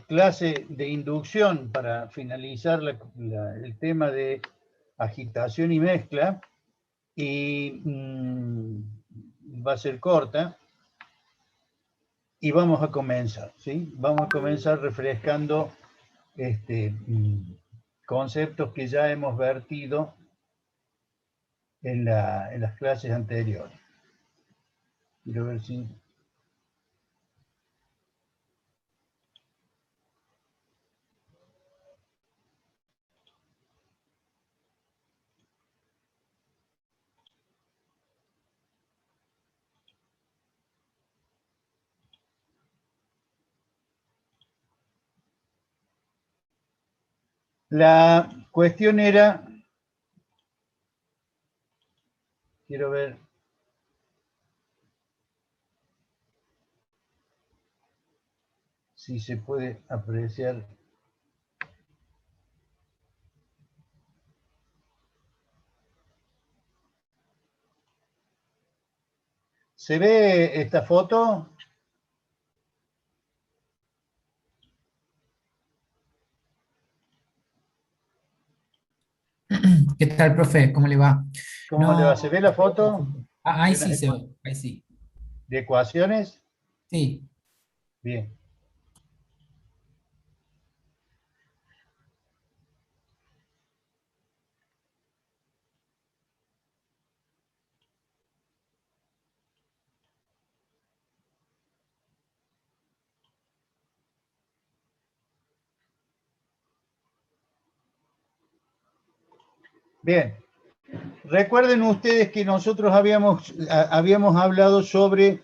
clase de inducción para finalizar el tema de agitación y mezcla, y va a ser corta, y vamos a comenzar, ¿sí? Vamos a comenzar refrescando conceptos que ya hemos vertido en las clases anteriores. Quiero ver si... La cuestión era, quiero ver, si se puede apreciar. ¿Se ve esta foto? ¿Qué tal, profe? ¿Cómo le va? ¿Cómo le va? No, ¿Se ve la foto ahí de, sí se ve, ahí sí. de ecuaciones? Sí, Bien. Bien. Recuerden ustedes que nosotros habíamos hablado sobre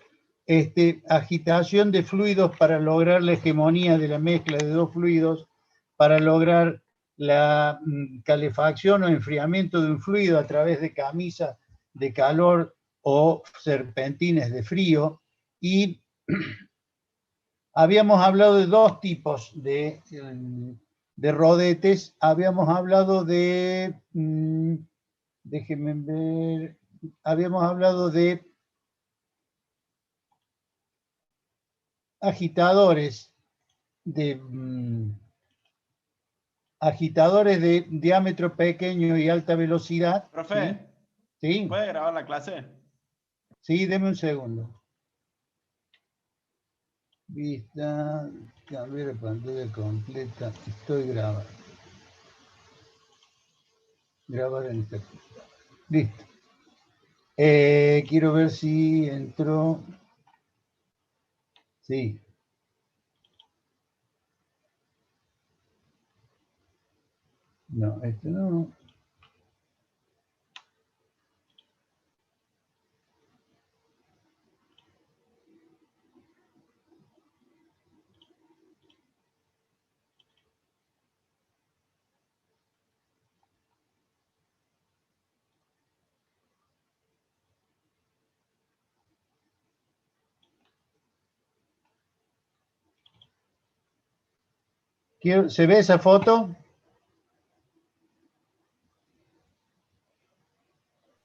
agitación de fluidos para lograr la hegemonía de la mezcla de dos fluidos, para lograr la calefacción o enfriamiento de un fluido a través de camisas de calor o serpentines de frío, y habíamos hablado de dos tipos de rodetes. Habíamos hablado de... déjenme ver, habíamos hablado de agitadores agitadores de diámetro pequeño y alta velocidad, ¿sí? Profe, ¿Sí? ¿puede grabar la clase? Sí, deme un segundo. Vista, cambiar la pantalla completa, estoy grabando. Grabar en esta. Listo. Quiero ver si entró. Sí. No, esto no. ¿Se ve esa foto?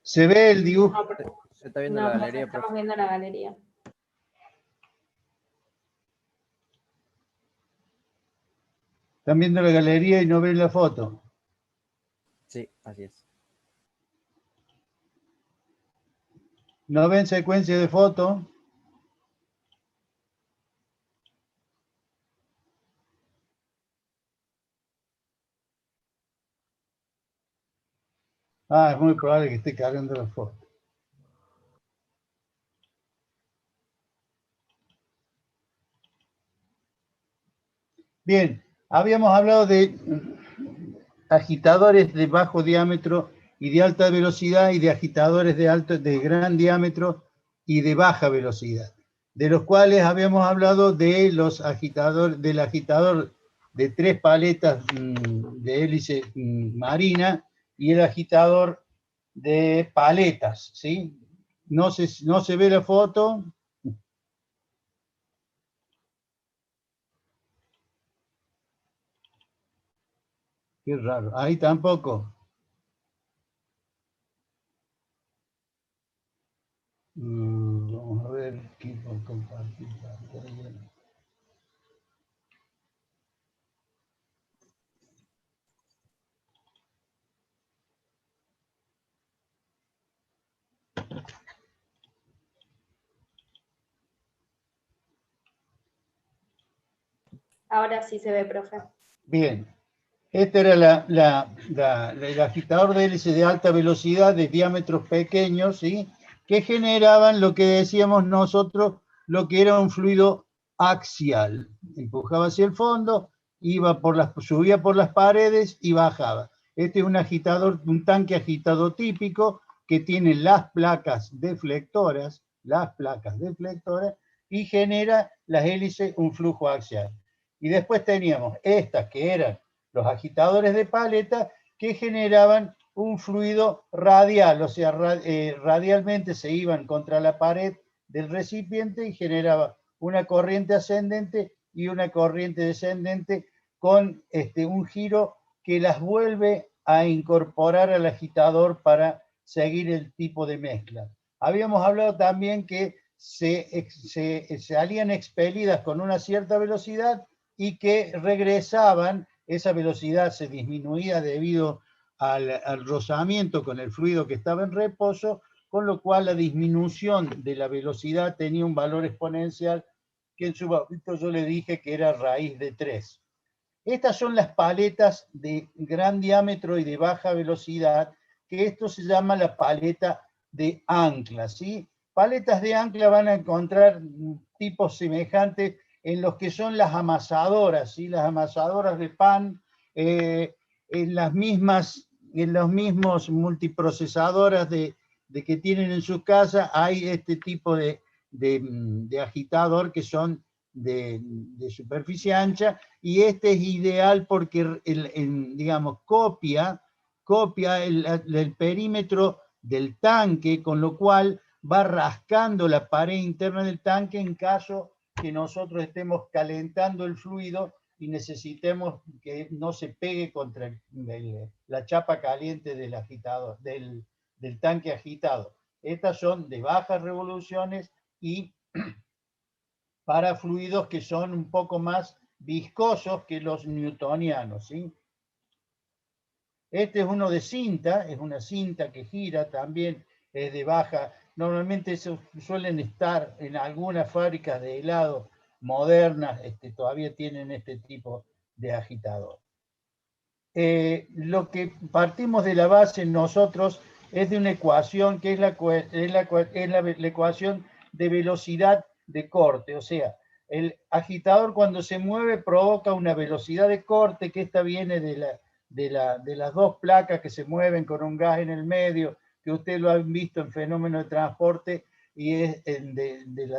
¿Se ve el dibujo? Se está viendo la galería, profe. Estamos viendo la galería. Están viendo la galería y no ven la foto. Sí, así es. ¿No ven secuencia de foto? Ah, es muy probable que esté cargando la foto. Bien, habíamos hablado de agitadores de bajo diámetro y de alta velocidad, y de agitadores de gran diámetro y de baja velocidad, de los cuales habíamos hablado de del agitador de 3 paletas de hélice marina, y el agitador de paletas, ¿sí? No se ve la foto. Qué raro. Ahí tampoco. Vamos a ver, aquí por compartir pantalla. Ahora sí se ve, profe. Bien. Este era el agitador de hélice de alta velocidad de diámetros pequeños, ¿sí? Que generaban lo que decíamos nosotros, lo que era un fluido axial. Empujaba hacia el fondo, subía por las paredes y bajaba. Este es un agitador, un tanque agitado típico que tiene las placas deflectoras, y genera las hélices un flujo axial. Y después teníamos estas que eran los agitadores de paleta que generaban un fluido radial, o sea, radialmente se iban contra la pared del recipiente y generaba una corriente ascendente y una corriente descendente con un giro que las vuelve a incorporar al agitador para seguir el tipo de mezcla. Habíamos hablado también que salían expelidas con una cierta velocidad y que regresaban, esa velocidad se disminuía debido al rozamiento con el fluido que estaba en reposo, con lo cual la disminución de la velocidad tenía un valor exponencial que en su momento yo le dije que era raíz de 3. Estas son las paletas de gran diámetro y de baja velocidad, que esto se llama la paleta de ancla, ¿sí? Paletas de ancla van a encontrar tipos semejantes en los que son las amasadoras, ¿sí? Las amasadoras de pan, en los mismos multiprocesadoras de que tienen en su casa, hay este tipo de agitador que son de superficie ancha, y este es ideal porque, digamos, copia el perímetro del tanque, con lo cual va rascando la pared interna del tanque en caso que nosotros estemos calentando el fluido y necesitemos que no se pegue contra la chapa caliente del agitador, del tanque agitado. Estas son de bajas revoluciones y para fluidos que son un poco más viscosos que los newtonianos, ¿sí? Este es uno de cinta, es una cinta que gira, también es de baja. Normalmente suelen estar en algunas fábricas de helado modernas, todavía tienen este tipo de agitador. Lo que partimos de la base nosotros es de una ecuación que es la ecuación de velocidad de corte, o sea, el agitador cuando se mueve provoca una velocidad de corte, que esta viene de las dos placas que se mueven con un gas en el medio, que ustedes lo han visto en fenómeno de transporte, y es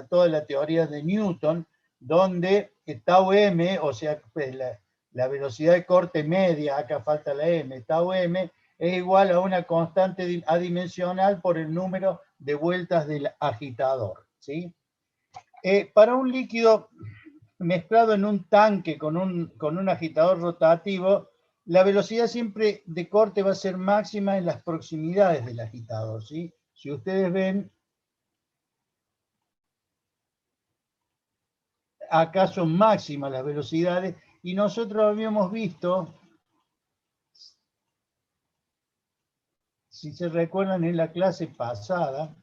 toda la teoría de Newton, donde tau m, o sea, pues la velocidad de corte media, acá falta la m, tau m, es igual a una constante adimensional por el número de vueltas del agitador, ¿sí? Para un líquido mezclado en un tanque con un agitador rotativo, la velocidad siempre de corte va a ser máxima en las proximidades del agitador, ¿sí? Si ustedes ven, acá son máximas las velocidades, y nosotros habíamos visto, si se recuerdan en la clase pasada,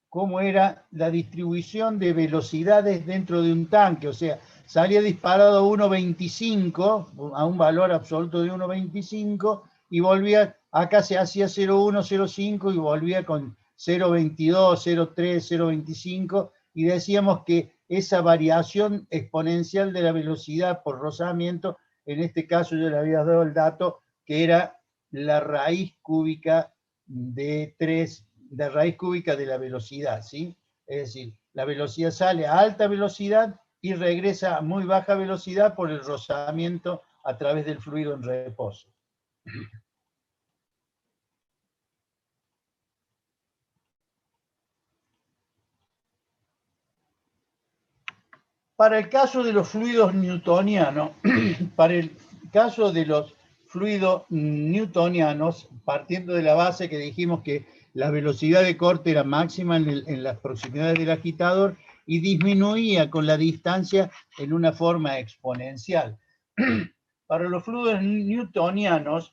cómo era la distribución de velocidades dentro de un tanque, o sea, salía disparado a 1.25, a un valor absoluto de 1.25, y volvía, acá se hacía 0.1, 0.5, y volvía con 0.22, 0.3, 0.25, y decíamos que esa variación exponencial de la velocidad por rozamiento, en este caso yo le había dado el dato, que era la raíz cúbica de raíz cúbica de la velocidad, ¿sí? Es decir, la velocidad sale a alta velocidad y regresa a muy baja velocidad por el rozamiento a través del fluido en reposo. Para el caso de los fluidos newtonianos, partiendo de la base que dijimos que la velocidad de corte era máxima en las proximidades del agitador y disminuía con la distancia en una forma exponencial. Para los fluidos newtonianos,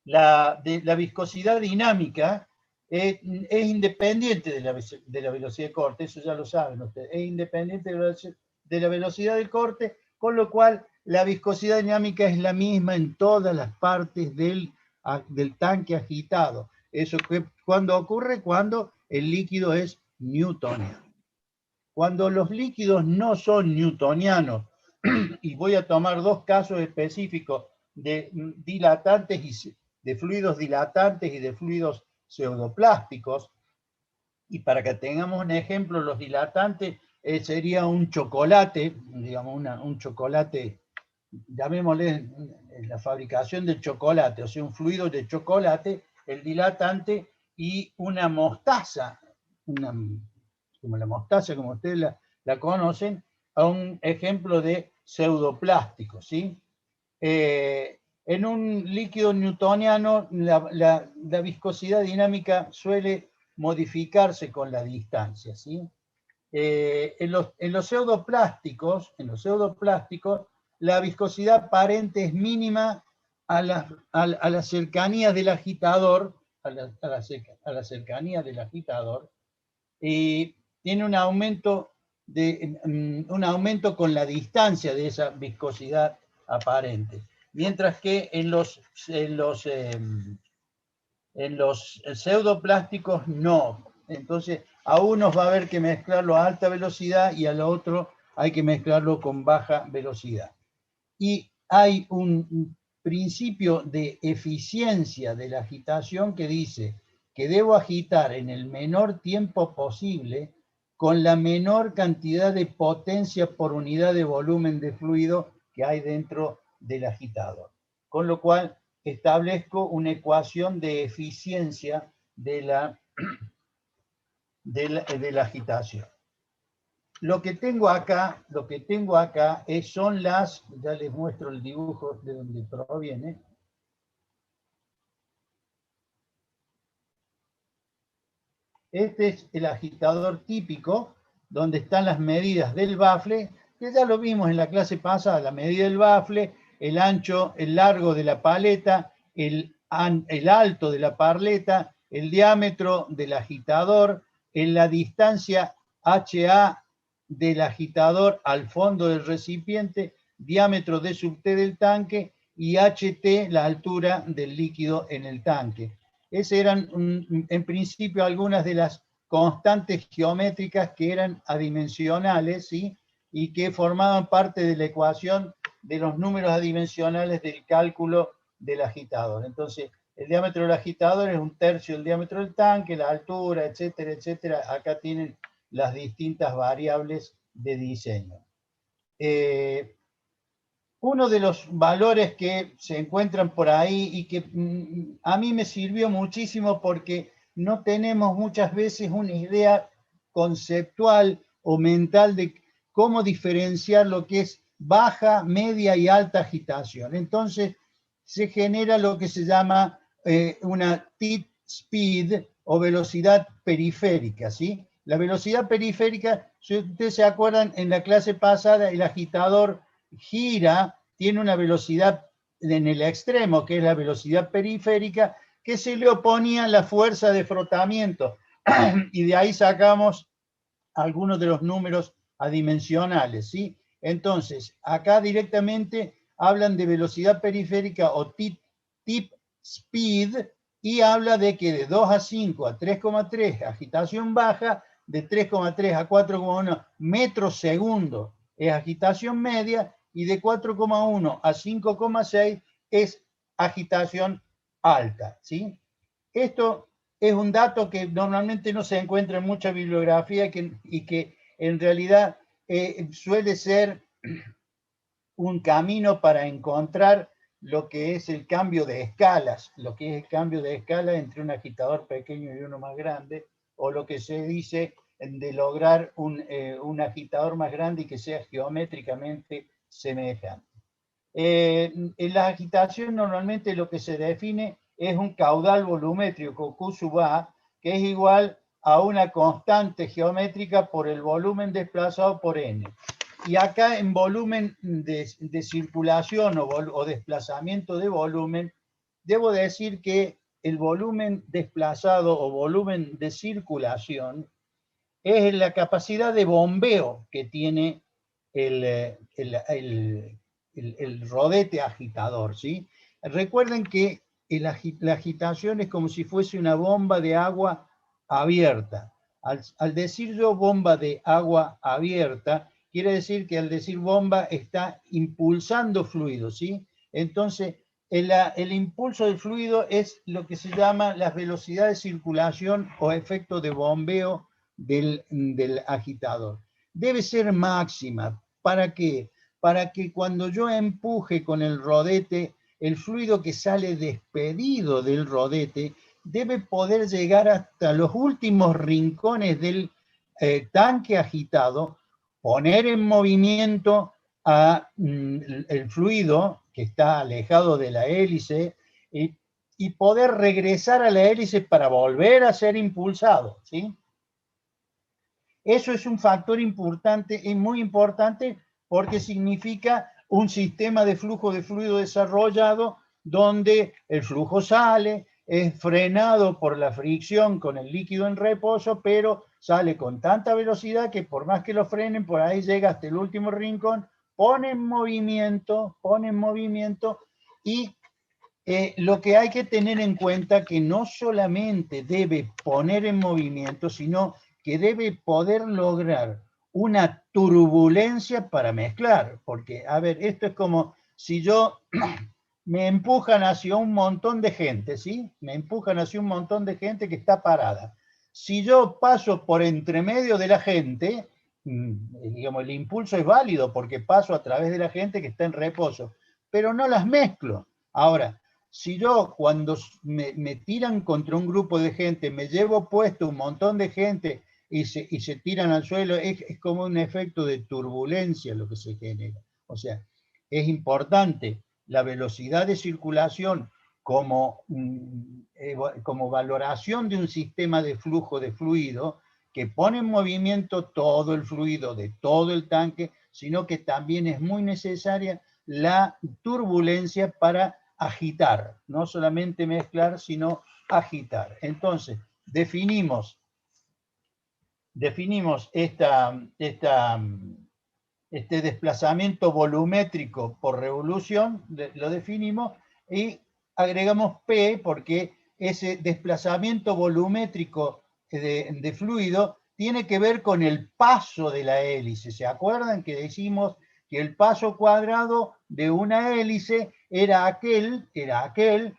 la viscosidad dinámica es independiente de la velocidad de corte, eso ya lo saben ustedes, es independiente de la velocidad del corte, con lo cual la viscosidad dinámica es la misma en todas las partes del tanque agitado. Eso cuando ocurre cuando el líquido es newtoniano. Cuando los líquidos no son newtonianos, y voy a tomar dos casos específicos de dilatantes y de fluidos dilatantes y de fluidos pseudoplásticos, y para que tengamos un ejemplo, los dilatantes sería un chocolate, digamos un chocolate, llamémosle la fabricación del chocolate, o sea, un fluido de chocolate, el dilatante, y una mostaza, como la mostaza, como ustedes la conocen, a un ejemplo de pseudoplástico, ¿sí? En un líquido newtoniano, la viscosidad dinámica suele modificarse con la distancia, ¿sí? En los pseudoplásticos, la viscosidad aparente es mínima a la cercanía del agitador, a la cercanía del agitador, y tiene un aumento con la distancia de esa viscosidad aparente. Mientras que en los pseudoplásticos no. Entonces, a unos va a haber que mezclarlo a alta velocidad y al otro hay que mezclarlo con baja velocidad. Y hay un principio de eficiencia de la agitación que dice que debo agitar en el menor tiempo posible con la menor cantidad de potencia por unidad de volumen de fluido que hay dentro del agitador. Con lo cual establezco una ecuación de eficiencia de la agitación. Lo que tengo acá son las, ya les muestro el dibujo de donde proviene. Este es el agitador típico, donde están las medidas del bafle, que ya lo vimos en la clase pasada, la medida del bafle, el ancho, el largo de la paleta, el alto de la paleta, el diámetro del agitador, en la distancia HA del agitador al fondo del recipiente, diámetro D sub T del tanque y HT, la altura del líquido en el tanque. Esas eran, en principio, algunas de las constantes geométricas que eran adimensionales, ¿sí? Y que formaban parte de la ecuación de los números adimensionales del cálculo del agitador. Entonces, el diámetro del agitador es 1/3 del diámetro del tanque, la altura, etcétera, etcétera. Acá tienen las distintas variables de diseño. Uno de los valores que se encuentran por ahí y que a mí me sirvió muchísimo porque no tenemos muchas veces una idea conceptual o mental de cómo diferenciar lo que es baja, media y alta agitación. Entonces se genera lo que se llama una tip speed o velocidad periférica, ¿sí? La velocidad periférica, si ustedes se acuerdan, en la clase pasada el agitador gira, tiene una velocidad en el extremo, que es la velocidad periférica, que se le oponía a la fuerza de frotamiento. Y de ahí sacamos algunos de los números adimensionales, ¿sí? Entonces, acá directamente hablan de velocidad periférica o tip speed, y habla de que de 2 a 5 a 3,3 agitación baja, de 3,3 a 4,1 metros segundo es agitación media, y de 4,1 a 5,6 es agitación alta, ¿sí? Esto es un dato que normalmente no se encuentra en mucha bibliografía y que en realidad suele ser un camino para encontrar lo que es el cambio de escalas, entre un agitador pequeño y uno más grande, o lo que se dice de lograr un agitador más grande y que sea geométricamente semejante. En la agitación normalmente lo que se define es un caudal volumétrico, Q sub A, que es igual a una constante geométrica por el volumen desplazado por N. Y acá en volumen de circulación o desplazamiento de volumen, debo decir que el volumen desplazado o volumen de circulación es la capacidad de bombeo que tiene el rodete agitador, ¿sí? Recuerden que la agitación es como si fuese una bomba de agua abierta. Al decir yo bomba de agua abierta, quiere decir que al decir bomba está impulsando fluido, ¿sí? Entonces, el impulso del fluido es lo que se llama las velocidades de circulación o efecto de bombeo del agitador. Debe ser máxima. ¿Para qué? Para que cuando yo empuje con el rodete, el fluido que sale despedido del rodete debe poder llegar hasta los últimos rincones del tanque agitado, poner en movimiento el fluido que está alejado de la hélice y poder regresar a la hélice para volver a ser impulsado, ¿sí? Eso es un factor importante y muy importante porque significa un sistema de flujo de fluido desarrollado donde el flujo sale, es frenado por la fricción con el líquido en reposo, pero sale con tanta velocidad que por más que lo frenen, por ahí llega hasta el último rincón, pone en movimiento y lo que hay que tener en cuenta que no solamente debe poner en movimiento, sino que debe poder lograr una turbulencia para mezclar, porque, a ver, esto es como si yo me empujan hacia un montón de gente, ¿sí? Me empujan hacia un montón de gente que está parada. Si yo paso por entre medio de la gente, digamos, el impulso es válido porque paso a través de la gente que está en reposo, pero no las mezclo. Ahora, si yo cuando me tiran contra un grupo de gente, me llevo puesto un montón de gente y se tiran al suelo, es como un efecto de turbulencia lo que se genera. O sea, es importante la velocidad de circulación como valoración de un sistema de flujo de fluido que pone en movimiento todo el fluido de todo el tanque, sino que también es muy necesaria la turbulencia para agitar, no solamente mezclar, sino agitar. Entonces, definimos este desplazamiento volumétrico por revolución, lo definimos, y agregamos P porque ese desplazamiento volumétrico de fluido tiene que ver con el paso de la hélice. ¿Se acuerdan que decimos que el paso cuadrado de una hélice era aquel que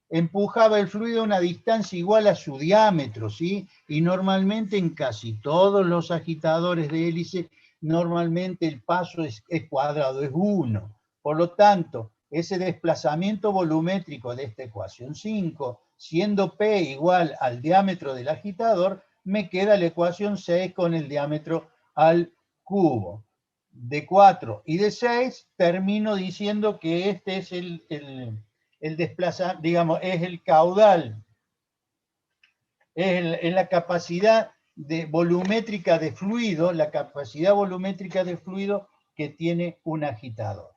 empujaba el fluido a una distancia igual a su diámetro, ¿sí? Y normalmente en casi todos los agitadores de hélice, normalmente el paso es cuadrado, es 1. Por lo tanto, ese desplazamiento volumétrico de esta ecuación 5, siendo P igual al diámetro del agitador, me queda la ecuación 6 con el diámetro al cubo. De 4 y de 6 termino diciendo que este es el desplazamiento, digamos, es el caudal, es la capacidad volumétrica de fluido, la capacidad volumétrica de fluido que tiene un agitador.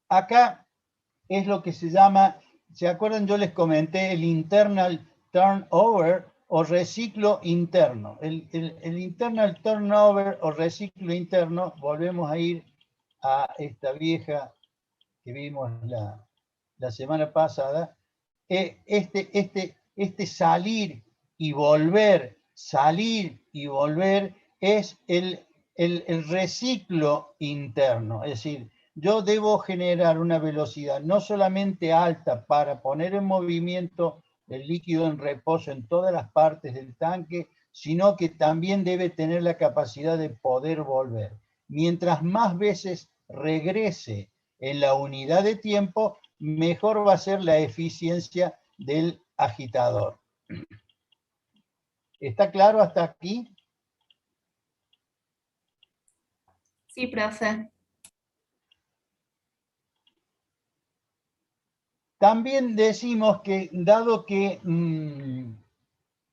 Acá es lo que se llama, ¿se acuerdan? Yo les comenté el internal turnover o reciclo interno. El internal turnover o reciclo interno, volvemos a ir a esta vieja que vimos la semana pasada, este salir y volver es el reciclo interno. Es decir, yo debo generar una velocidad no solamente alta para poner en movimiento el líquido en reposo en todas las partes del tanque, sino que también debe tener la capacidad de poder volver. Mientras más veces regrese en la unidad de tiempo, mejor va a ser la eficiencia del agitador. ¿Está claro hasta aquí? Sí, profe. También decimos que, dado que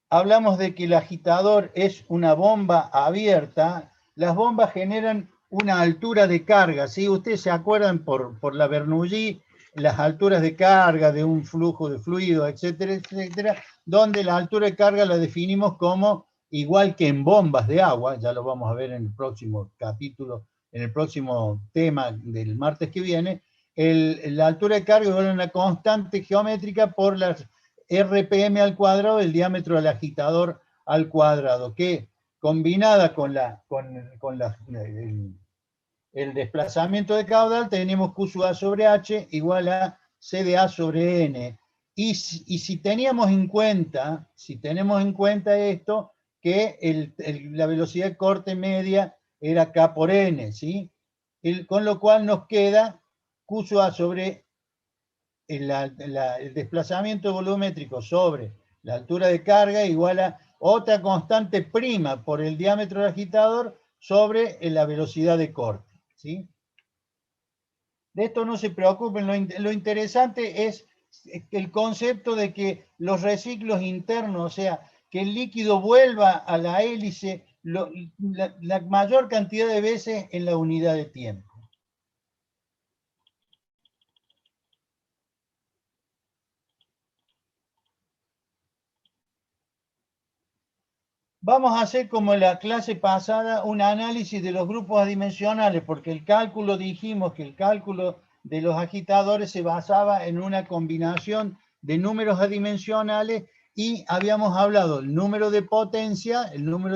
hablamos de que el agitador es una bomba abierta, las bombas generan una altura de carga, ¿sí? Ustedes se acuerdan por la Bernoulli, las alturas de carga de un flujo de fluido, etcétera, etcétera, donde la altura de carga la definimos como igual que en bombas de agua, ya lo vamos a ver en el próximo capítulo, en el próximo tema del martes que viene, la altura de carga es una constante geométrica por la RPM al cuadrado del diámetro del agitador al cuadrado, que combinada con el desplazamiento de caudal, tenemos Q sub A sobre H igual a C de A sobre N. Y si tenemos en cuenta esto, que la velocidad de corte media era K por N, ¿sí? Con lo cual nos queda Q sub A sobre el desplazamiento volumétrico sobre la altura de carga igual a otra constante prima por el diámetro del agitador sobre la velocidad de corte, ¿sí? De esto no se preocupen, lo interesante es el concepto de que los reciclos internos, o sea, que el líquido vuelva a la hélice la mayor cantidad de veces en la unidad de tiempo. Vamos a hacer como en la clase pasada un análisis de los grupos adimensionales, porque el cálculo, dijimos que el cálculo de los agitadores se basaba en una combinación de números adimensionales y habíamos hablado el número de potencia, el número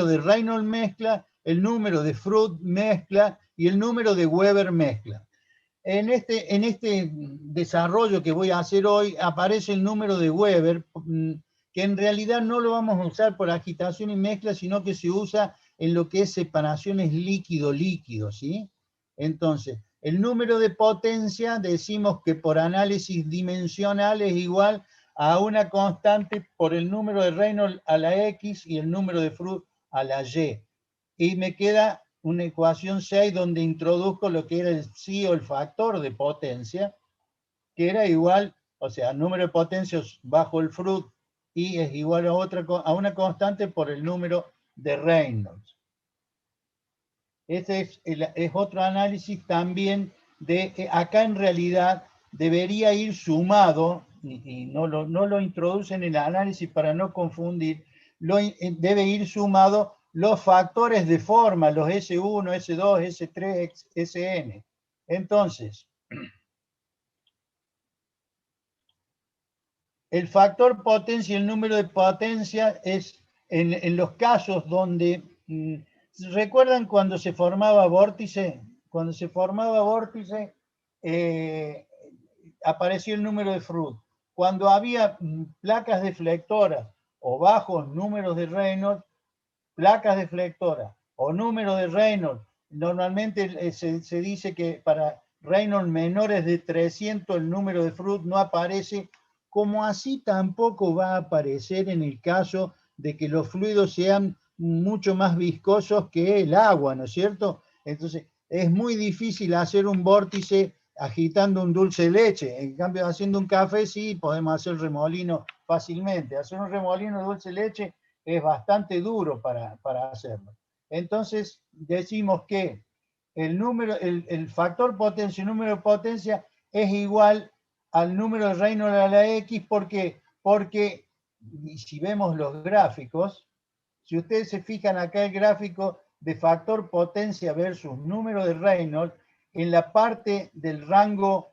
de Reynolds mezcla, el número de Fruit mezcla y el número de Weber mezcla. En este desarrollo que voy a hacer hoy aparece el número de Weber, que en realidad no lo vamos a usar por agitación y mezcla, sino que se usa en lo que es separaciones líquido-líquido, ¿sí? Entonces, el número de potencia decimos que por análisis dimensional es igual a una constante por el número de Reynolds a la X y el número de Fruit a la Y. Y me queda una ecuación 6 donde introduzco lo que era el psi o el factor de potencia, que era igual, o sea, número de potencias bajo el Fruit y es igual a una constante por el número de Reynolds. Este es otro análisis también de, acá en realidad debería ir sumado, y no lo introducen en el análisis para no confundir, debe ir sumado los factores de forma, los S1, S2, S3, Sn. Entonces, el factor potencia y el número de potencia es en los casos donde, ¿recuerdan cuando se formaba vórtice? Cuando se formaba vórtice, apareció el número de Fruit. Cuando había placas deflectoras o bajos números de Reynolds, placas deflectoras o número de Reynolds, normalmente se dice que para Reynolds menores de 300 el número de Fruit no aparece, como así tampoco va a aparecer en el caso de que los fluidos sean mucho más viscosos que el agua, ¿no es cierto? Entonces, es muy difícil hacer un vórtice agitando un dulce de leche. En cambio, haciendo un café, sí, podemos hacer remolino fácilmente. Hacer un remolino de dulce de leche es bastante duro para hacerlo. Entonces, decimos que el factor potencia, el número de potencia, es igual al número de Reynolds a la X. ¿Por qué? Porque, si vemos los gráficos, si ustedes se fijan acá el gráfico de factor potencia versus número de Reynolds, en la parte del rango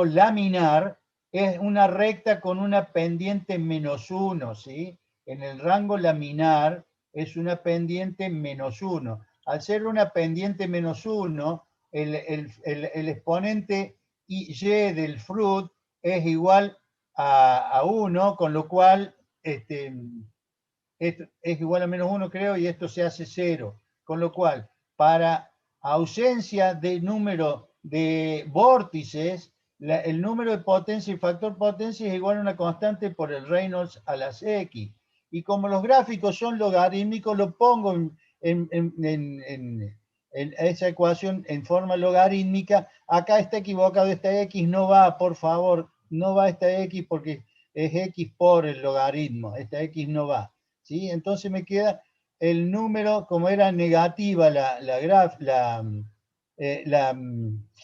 laminar, es una recta con una pendiente -1, ¿sí? En el rango laminar es una pendiente -1. Al ser una pendiente -1, el exponente y del Fruit es igual a 1, con lo cual esto es igual a -1, creo, y esto se hace 0. Con lo cual, para ausencia de número de vórtices, el número de potencia y factor potencia es igual a una constante por el Reynolds a las X. Y como los gráficos son logarítmicos, lo pongo en esa ecuación en forma logarítmica. Acá está equivocado, esta X no va, por favor, no va esta X porque es X por el logaritmo, esta X no va, ¿sí? Entonces me queda el número, como era negativa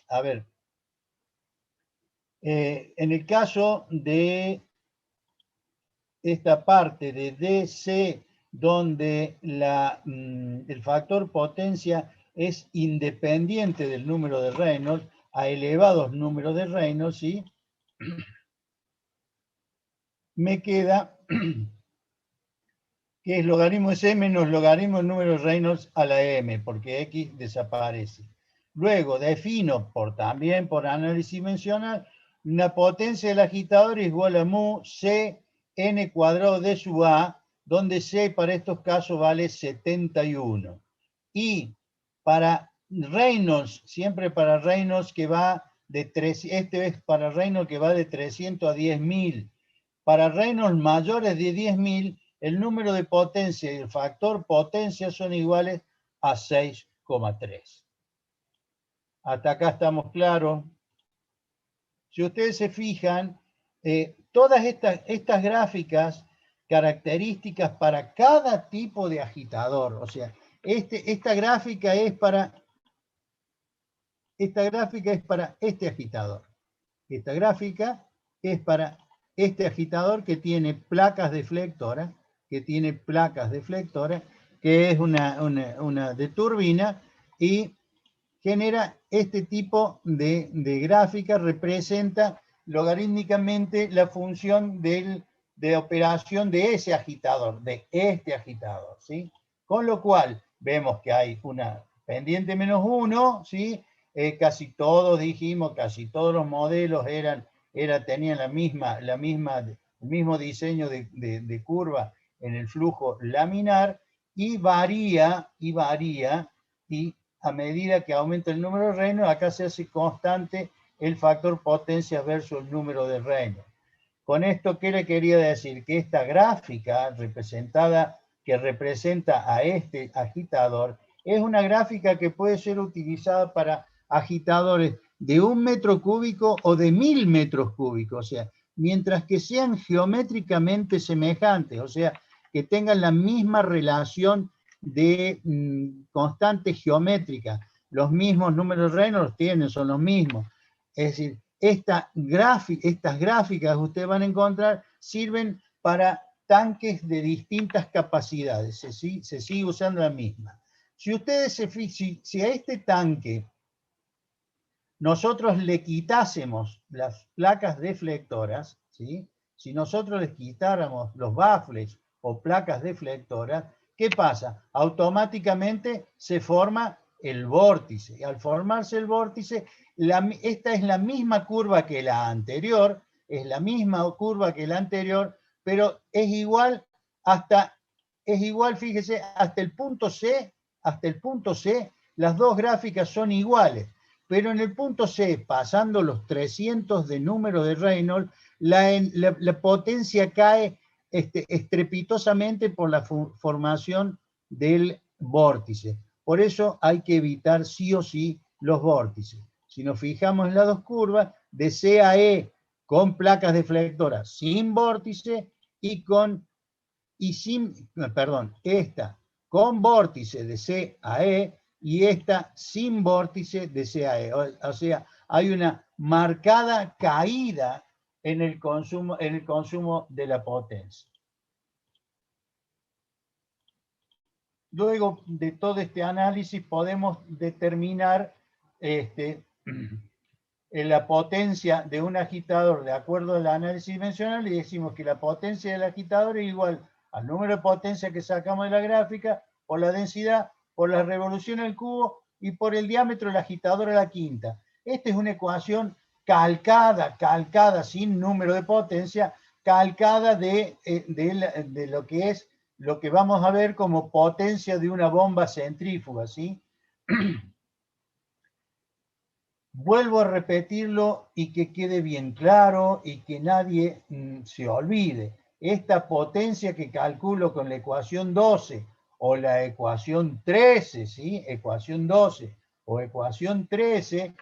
a ver, en el caso de esta parte de DC, donde el factor potencia es independiente del número de Reynolds, a elevados números de Reynolds, ¿sí? Me queda que es logaritmo de C menos logaritmo del número de Reynolds a la M, porque X desaparece. Luego defino, también por análisis dimensional, una potencia del agitador es igual a mu C n cuadrado de sub A, donde C para estos casos vale 71. Y para Reynolds, siempre para Reynolds que va de 3, este es para Reynolds que va de 300 a 10.000. Para Reynolds mayores de 10.000, el número de potencia y el factor potencia son iguales a 6,3. Hasta acá estamos claros. Si ustedes se fijan, todas estas gráficas características para cada tipo de agitador, o sea, esta gráfica es para este agitador. Esta gráfica es para este agitador que tiene placas deflectoras, que es una de turbina, y genera este tipo de gráfica, representa logarítmicamente la función de operación de ese agitador, de este agitador, ¿sí? Con lo cual, vemos que hay una pendiente menos 1, ¿sí? Casi todos dijimos, casi todos los modelos tenían el mismo diseño de curva en el flujo laminar, y varía, y a medida que aumenta el número de Reynolds, acá se hace constante el factor potencia versus el número de Reynolds. Con esto, ¿qué le quería decir? Que esta gráfica que representa a este agitador, es una gráfica que puede ser utilizada para agitadores de 1 metro cúbico o de 1000 metros cúbicos, o sea, mientras que sean geométricamente semejantes, o sea, que tengan la misma relación de constante geométrica, los mismos números de Reynolds son los mismos. Es decir, estas gráficas que ustedes van a encontrar sirven para tanques de distintas capacidades, se sigue usando la misma. Si ustedes si a este tanque nosotros le quitásemos las placas deflectoras, ¿sí? Si nosotros les quitáramos los baffles o placas deflectoras, ¿qué pasa? Automáticamente se forma el vórtice. Y al formarse el vórtice, esta es la misma curva que la anterior, pero es igual, fíjese, hasta el punto C, las dos gráficas son iguales. Pero en el punto C, pasando los 300 de número de Reynolds, la potencia cae estrepitosamente por la formación del vórtice. Por eso hay que evitar sí o sí los vórtices. Si nos fijamos en las dos curvas, de C a E con placas deflectoras sin vórtice esta con vórtice de C a E y esta sin vórtice de C a E. O sea, hay una marcada caída en el consumo de la potencia. Luego de todo este análisis podemos determinar la potencia de un agitador de acuerdo al análisis dimensional, y decimos que la potencia del agitador es igual al número de potencia que sacamos de la gráfica por la densidad, por la revolución al cubo y por el diámetro del agitador a la quinta. Esta es una ecuación calcada sin número de potencia, calcada de lo que vamos a ver como potencia de una bomba centrífuga, ¿sí? Vuelvo a repetirlo y que quede bien claro y que nadie se olvide. Esta potencia que calculo con la ecuación 12 o la ecuación 13, ¿sí? Ecuación 12 o ecuación 13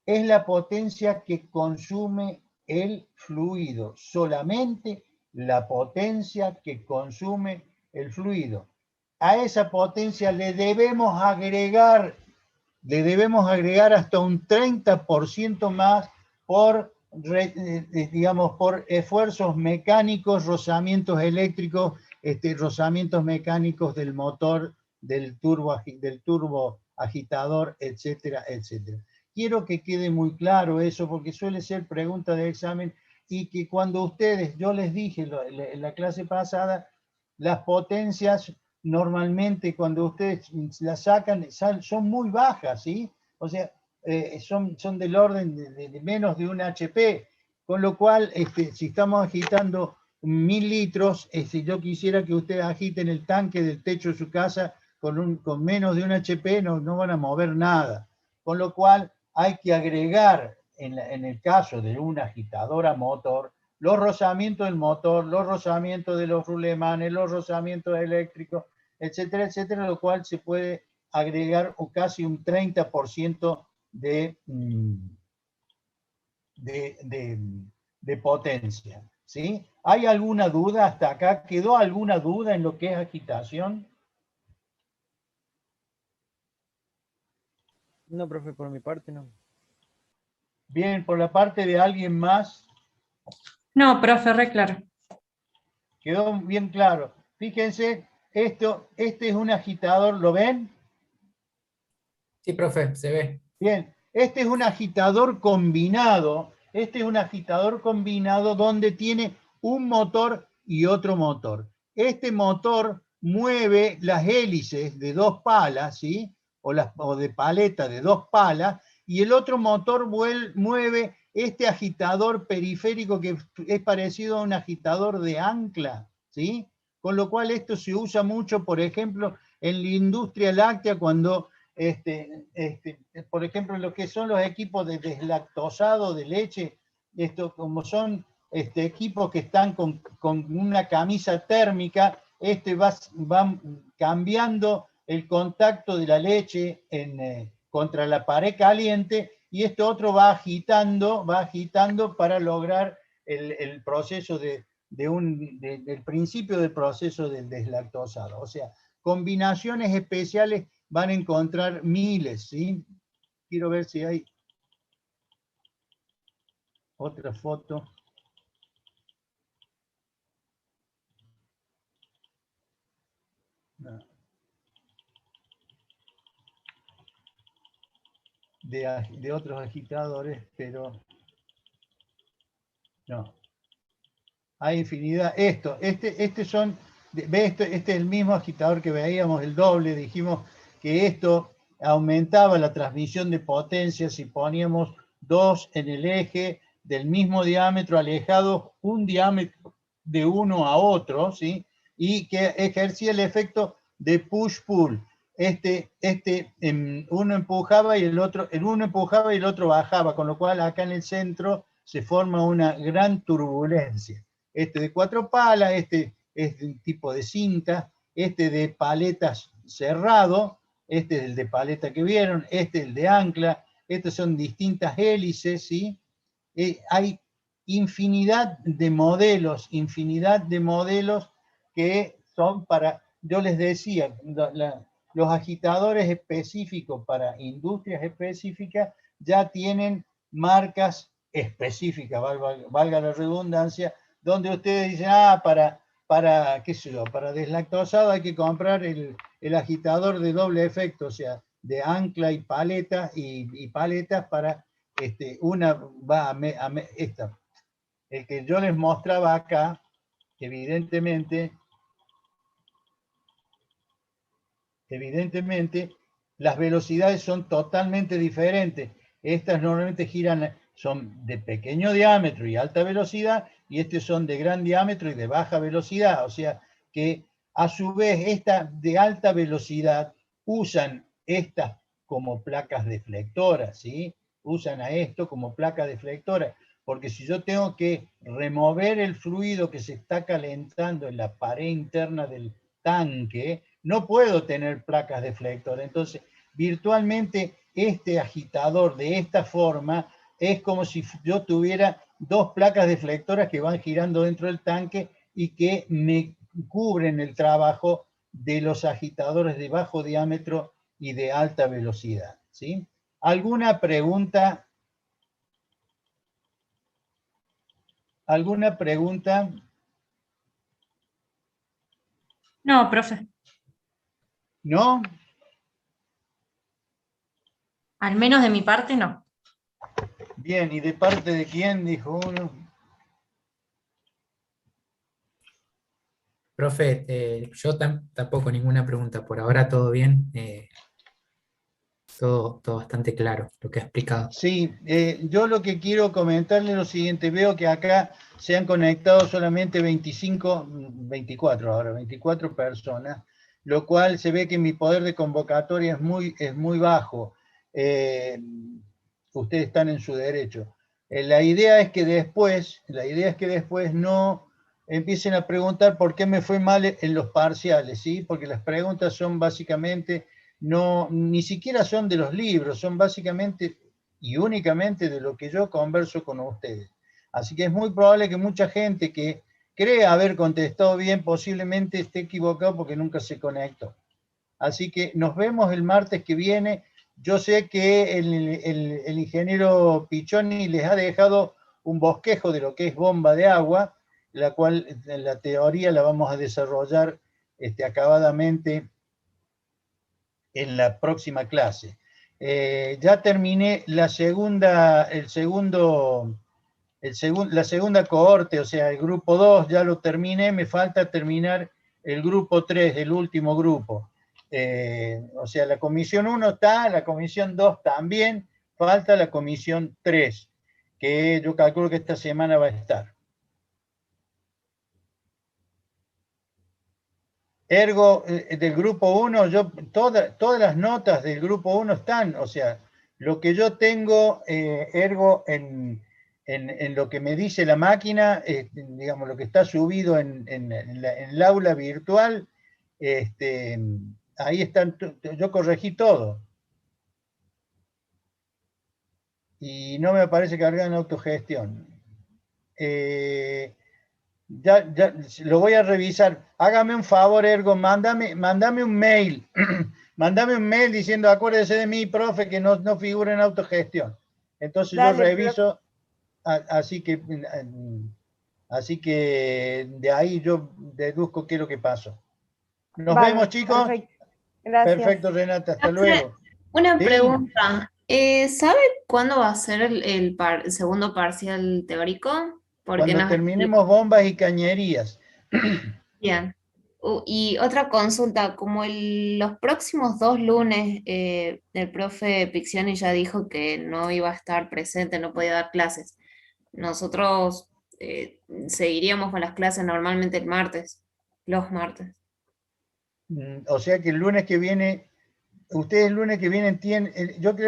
es la potencia que consume el fluido, solamente la potencia que consume el fluido. a esa potencia le debemos agregar hasta un 30% más por, digamos, por esfuerzos mecánicos, rozamientos eléctricos, rozamientos mecánicos del motor, del turbo agitador, etcétera, etcétera. Quiero que quede muy claro eso, porque suele ser pregunta de examen, y que cuando ustedes, yo les dije en la clase pasada, las potencias normalmente cuando ustedes las sacan son muy bajas, ¿sí? O sea, son del orden de menos de un HP, con lo cual, si estamos agitando 1000 litros, yo quisiera que ustedes agiten el tanque del techo de su casa con menos de un HP, no van a mover nada. Con lo cual, hay que agregar, en el caso de una agitadora motor, los rozamientos del motor, los rozamientos de los rulemanes, los rozamientos eléctricos, etcétera, etcétera, lo cual se puede agregar casi un 30% de potencia. ¿Sí? ¿Hay alguna duda hasta acá? ¿Quedó alguna duda en lo que es agitación? No, profe, por mi parte no. Bien, por la parte de alguien más. No, profe, re claro. Quedó bien claro. Fíjense, este es un agitador, ¿lo ven? Sí, profe, se ve. Bien, este es un agitador combinado. Este es un agitador combinado donde tiene un motor y otro motor. Este motor mueve las hélices de 2 palas, ¿sí? O de paleta de 2 palas, y el otro motor mueve este agitador periférico que es parecido a un agitador de ancla, ¿sí? Con lo cual esto se usa mucho, por ejemplo, en la industria láctea cuando por ejemplo, lo que son los equipos de deslactosado de leche, como son equipos que están con una camisa térmica, va cambiando el contacto de la leche contra la pared caliente, y este otro va agitando para lograr el proceso del principio del proceso del deslactosado. O sea, combinaciones especiales van a encontrar miles, ¿sí? Quiero ver si hay otra foto. No. De otros agitadores, pero no. Hay infinidad. Este es el mismo agitador que veíamos, el doble. Dijimos que esto aumentaba la transmisión de potencia si poníamos 2 en el eje del mismo diámetro, alejados un diámetro de uno a otro, ¿sí? Y que ejercía el efecto de push-pull. Uno empujaba y el otro bajaba, con lo cual acá en el centro se forma una gran turbulencia. Este de 4 palas, este es un tipo de cinta, este de paletas cerrado, este es el de paleta que vieron, este es el de ancla, estos son distintas hélices, ¿sí? Hay infinidad de modelos que son para, yo les decía, los agitadores específicos para industrias específicas ya tienen marcas específicas, valga la redundancia, donde ustedes dicen, qué sé yo, para deslactosado hay que comprar el agitador de doble efecto, o sea, de ancla y paletas para, una va esta. El que yo les mostraba acá, evidentemente, las velocidades son totalmente diferentes. Estas normalmente son de pequeño diámetro y alta velocidad, y estos son de gran diámetro y de baja velocidad. O sea que a su vez estas de alta velocidad usan estas como placas deflectoras, ¿sí? Usan a esto como placa deflectora, porque si yo tengo que remover el fluido que se está calentando en la pared interna del tanque, no puedo tener placas deflectoras. Entonces, virtualmente este agitador de esta forma es como si yo tuviera 2 placas deflectoras que van girando dentro del tanque y que me cubren el trabajo de los agitadores de bajo diámetro y de alta velocidad, ¿sí? ¿Alguna pregunta? ¿Alguna pregunta? No, profe. ¿No? Al menos de mi parte, no. Bien, ¿y de parte de quién? Dijo uno. Profe, yo tampoco ninguna pregunta. Por ahora todo bien. Todo bastante claro lo que ha explicado. Sí, yo lo que quiero comentarle es lo siguiente. Veo que acá se han conectado solamente 24 personas, lo cual se ve que mi poder de convocatoria es muy bajo. Ustedes están en su derecho. La idea es que después no empiecen a preguntar por qué me fue mal en los parciales, ¿sí? Porque las preguntas son básicamente, no, ni siquiera son de los libros, son básicamente y únicamente de lo que yo converso con ustedes. Así que es muy probable que mucha gente que cree haber contestado bien posiblemente esté equivocado porque nunca se conectó. Así que nos vemos el martes que viene. Yo sé que el ingeniero Pichoni les ha dejado un bosquejo de lo que es bomba de agua, la cual la teoría la vamos a desarrollar acabadamente en la próxima clase. Ya terminé la segunda cohorte, o sea, el grupo 2 ya lo terminé, me falta terminar el grupo 3, el último grupo. O sea, la comisión 1 está, la comisión 2 también, falta la comisión 3, que yo calculo que esta semana va a estar. Ergo, del grupo 1, todas las notas del grupo 1 están, o sea, lo que yo tengo, ergo, en lo que me dice la máquina, digamos, lo que está subido en el aula virtual, ahí están, yo corregí todo. Y no me aparece cargado en autogestión. Ya lo voy a revisar. Hágame un favor, Ergo, mándame un mail. Mándame un mail diciendo, acuérdese de mí, profe, que no figura en autogestión. Entonces Dale, yo reviso, así que de ahí yo deduzco qué es lo que pasó. Nos vemos, chicos. Perfecto. Gracias. Perfecto, Renata, hasta Profe, luego. una Sí. pregunta. ¿Sabe cuándo va a ser el segundo parcial teórico? Porque Cuando terminemos bombas y cañerías. Bien. Y otra consulta, como los próximos 2 lunes el profe Piccioni ya dijo que no iba a estar presente, no podía dar clases, nosotros seguiríamos con las clases normalmente el martes, los martes. O sea que el lunes que viene, ustedes el lunes que viene tienen, yo creo